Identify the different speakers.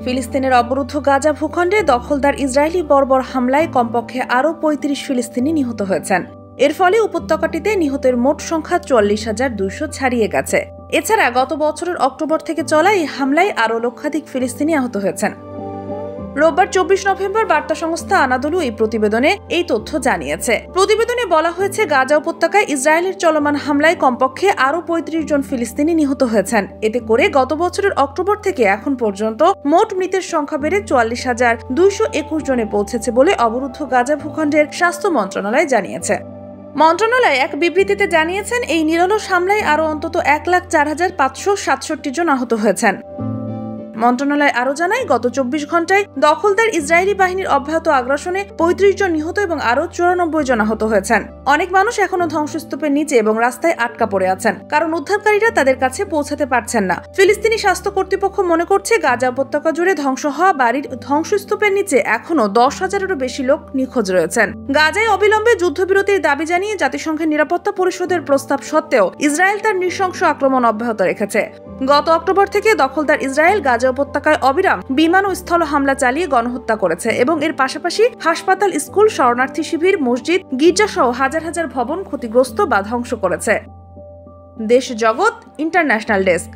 Speaker 1: ফিলিস্তিনের অবরুদ্ধ গাজা ভূখণ্ডে দখলদার ইসরায়েলি বর্বর হামলায় কমপক্ষে আরও ৩৫ ফিলিস্তিনি নিহত হয়েছেন। এর ফলে উপত্যকাটিতে নিহতের মোট সংখ্যা ৪৪,২০০ ছাড়িয়ে গেছে। এছাড়া গত বছরের অক্টোবর থেকে চলা এই হামলায় আরও লক্ষাধিক ফিলিস্তিনি আহত হয়েছেন। রোববার ২৪ নভেম্বর বার্তা সংস্থা আনাদোলু এই প্রতিবেদনে এই তথ্য জানিয়েছে। প্রতিবেদনে বলা হয়েছে, গাজা উপত্যকায় ইসরায়েলের চলমান হামলায় কমপক্ষে আরও ৩৫ জন ফিলিস্তিনি নিহত হয়েছেন। এতে করে গত বছরের অক্টোবর থেকে এখন পর্যন্ত মোট মৃতের সংখ্যা বেড়ে ৪৪,২২১ জনে পৌঁছেছে বলে অবরুদ্ধ গাজা ভূখণ্ডের স্বাস্থ্য মন্ত্রণালয় জানিয়েছে। মন্ত্রণালয় এক বিবৃতিতে জানিয়েছেন, এই নিরলস হামলায় আরও অন্তত ১,০৪,৫৬৭ জন আহত হয়েছেন। মন্ত্রণালয় আরও জানায়, গত ২৪ ঘন্টায় দখলদার ইসরায়েলি বাহিনীর অব্যাহত আগ্রাসনে ৩৫ জন নিহত এবং আরও ৯৪ জন আহত হয়েছেন। অনেক মানুষ এখনো ধ্বংসস্তূপের নিচে এবং রাস্তায় আটকা পড়ে আছেন, কারণ উদ্ধারকারীরা তাদের কাছে পৌঁছাতে পারছেন না। ফিলিস্তিনি স্বাস্থ্য কর্তৃপক্ষ মনে করছে, গাজা উপত্যকা জুড়ে ধ্বংস হওয়া বাড়ির ধ্বংসস্তূপের নিচে এখনো ১০,০০০-এরও বেশি লোক নিখোঁজ রয়েছেন। গাজায় অবিলম্বে যুদ্ধবিরতির দাবি জানিয়ে জাতিসংঘের নিরাপত্তা পরিষদের প্রস্তাব সত্ত্বেও ইসরায়েল তার নৃশংস আক্রমণ অব্যাহত রেখেছে। গত অক্টোবর থেকে দখলদার ইসরায়েল গাজা উপত্যকায় অবিরাম বিমান ও স্থল হামলা চালিয়ে গণহত্যা করেছে এবং এর পাশাপাশি হাসপাতাল, স্কুল, শরণার্থী শিবির, মসজিদ, গির্জা সহ হাজার হাজার ভবন ক্ষতিগ্রস্ত বা ধ্বংস করেছে। দেশ জগৎ ইন্টারন্যাশনাল ডেস্ক।